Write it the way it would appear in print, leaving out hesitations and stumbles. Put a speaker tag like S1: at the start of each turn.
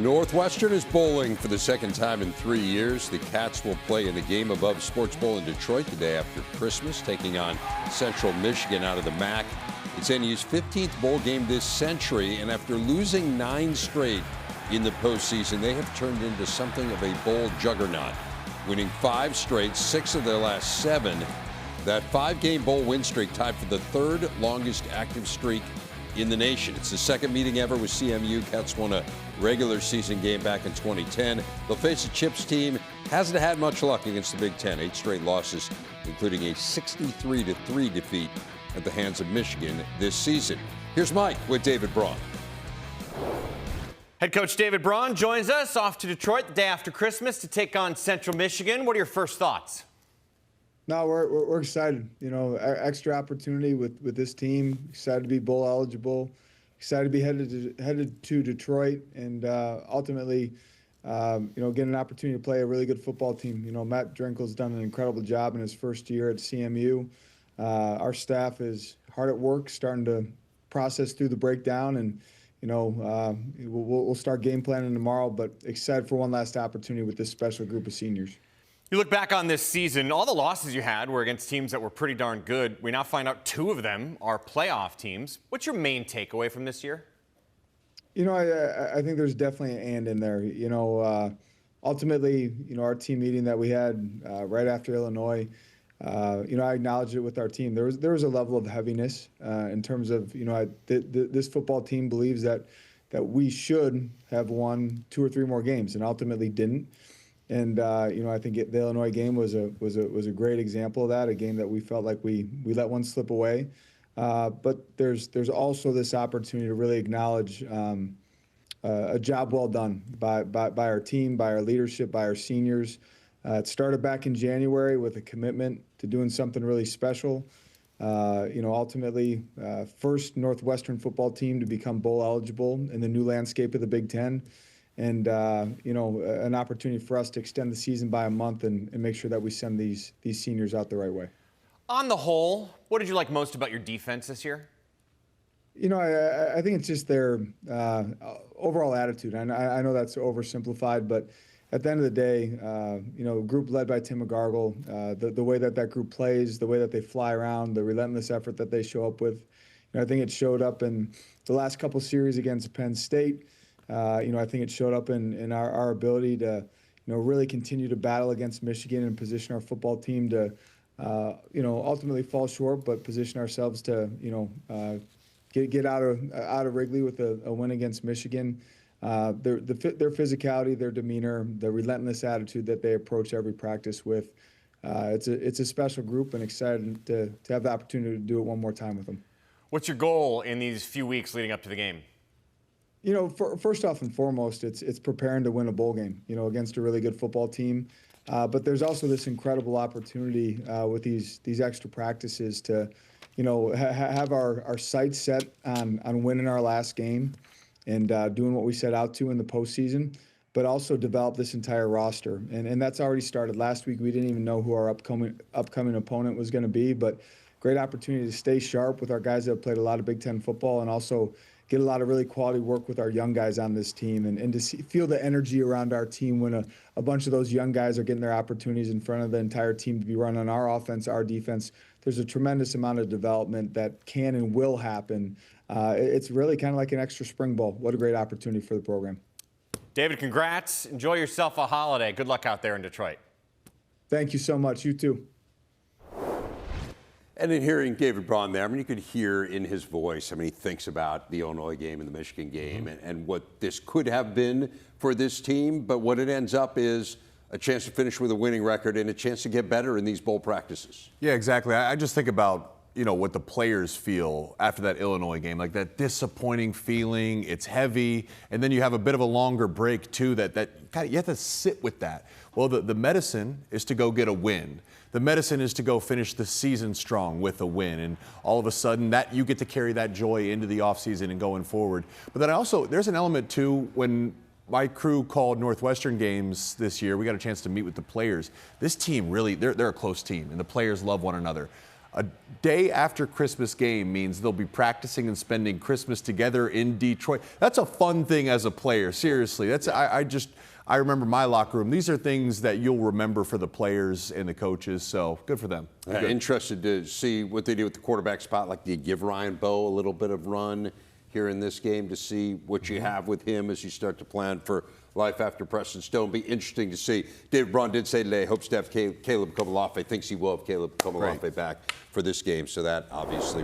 S1: Northwestern is bowling for the second time in 3 years. The Cats will play in the GameAbove Sports Bowl in Detroit the day after Christmas, taking on Central Michigan out of the MAC. It's NU's 15th bowl game this century, and after losing 9 straight in the postseason, they have turned into something of a bowl juggernaut, winning 5 straight, 6 of their last 7. That 5-game bowl win streak tied for the 3rd longest active streak in the nation. It's the second meeting ever with CMU. Cats won a regular season game back in 2010. They'll face a Chips team. Hasn't had much luck against the Big Ten. 8 straight losses, including a 63-3 defeat at the hands of Michigan this season. Here's Mike with David Braun.
S2: Head coach David Braun joins us off to Detroit the day after Christmas to take on Central Michigan. What are your first thoughts?
S3: No, we're excited. You know, extra opportunity with this team. Excited to be bowl eligible. Excited to be headed to Detroit, and ultimately, get an opportunity to play a really good football team. You know, Matt Drinkel's done an incredible job in his first year at CMU. Our staff is hard at work, starting to process through the breakdown, and we'll start game planning tomorrow. But excited for one last opportunity with this special group of seniors.
S2: You look back on this season, all the losses you had were against teams that were pretty darn good. We now find out 2 of them are playoff teams. What's your main takeaway from this year? You know,
S3: I think there's definitely an and in there. You know, ultimately, our team meeting that we had right after Illinois, I acknowledged it with our team. There was a level of heaviness in terms of, this football team believes that we should have won 2 or 3 more games and ultimately didn't. And I think the Illinois game was a great example of that, a game that we felt like we let one slip away. But there's also this opportunity to really acknowledge a job well done by our team, by our leadership, by our seniors. It started back in January with a commitment to doing something really special. Ultimately, first Northwestern football team to become bowl eligible in the new landscape of the Big Ten. And, an opportunity for us to extend the season by a month and make sure that we send these seniors out the right way.
S2: On the whole, what did you like most about your defense this year?
S3: I think it's just their overall attitude. And I know that's oversimplified, but at the end of the day, a group led by Tim McGargle, the way that group plays, the way that they fly around, the relentless effort that they show up with, I think it showed up in the last couple series against Penn State. I think it showed up in our ability to, really continue to battle against Michigan and position our football team to, ultimately fall short, but position ourselves to, get out of Wrigley with a win against Michigan. Their physicality, their demeanor, the relentless attitude that they approach every practice with. It's a special group, and excited to have the opportunity to do it one more time with them.
S2: What's your goal in these few weeks leading up to the game?
S3: First off and foremost, it's preparing to win a bowl game, against a really good football team. But there's also this incredible opportunity with these extra practices to, have our sights set on winning our last game and doing what we set out to in the postseason, but also develop this entire roster. And that's already started. Last week, we didn't even know who our upcoming opponent was going to be, but great opportunity to stay sharp with our guys that have played a lot of Big Ten football and also get a lot of really quality work with our young guys on this team and to feel the energy around our team when a bunch of those young guys are getting their opportunities in front of the entire team to be running our offense, our defense. There's a tremendous amount of development that can and will happen. It's really kind of like an extra spring ball. What a great opportunity for the program.
S2: David, congrats. Enjoy yourself a holiday. Good luck out there in Detroit.
S3: Thank you so much. You too.
S1: And in hearing David Braun there, you could hear in his voice, he thinks about the Illinois game and the Michigan game and what this could have been for this team. But what it ends up is a chance to finish with a winning record and a chance to get better in these bowl practices.
S4: Yeah, exactly. I just think about, what the players feel after that Illinois game, like that disappointing feeling. It's heavy. And then you have a bit of a longer break, too, that you have to sit with that. Well, the medicine is to go get a win. The medicine is to go finish the season strong with a win. And all of a sudden, that you get to carry that joy into the offseason and going forward. But then there's an element, too, when my crew called Northwestern games this year, we got a chance to meet with the players. This team really, they're a close team, and the players love one another. a day after Christmas game means they'll be practicing and spending Christmas together in Detroit. That's a fun thing as a player, seriously. I remember my locker room. These are things that you'll remember for the players and the coaches, so good for them.
S1: Interested to see what they do with the quarterback spot. Like, do you give Ryan Bowe a little bit of run here in this game to see what you have with him as you start to plan for life after Preston Stone? Be interesting to see. Braun did say today hopes to have Caleb Komolafe. Thinks he will have Caleb Komolafe back for this game, so that obviously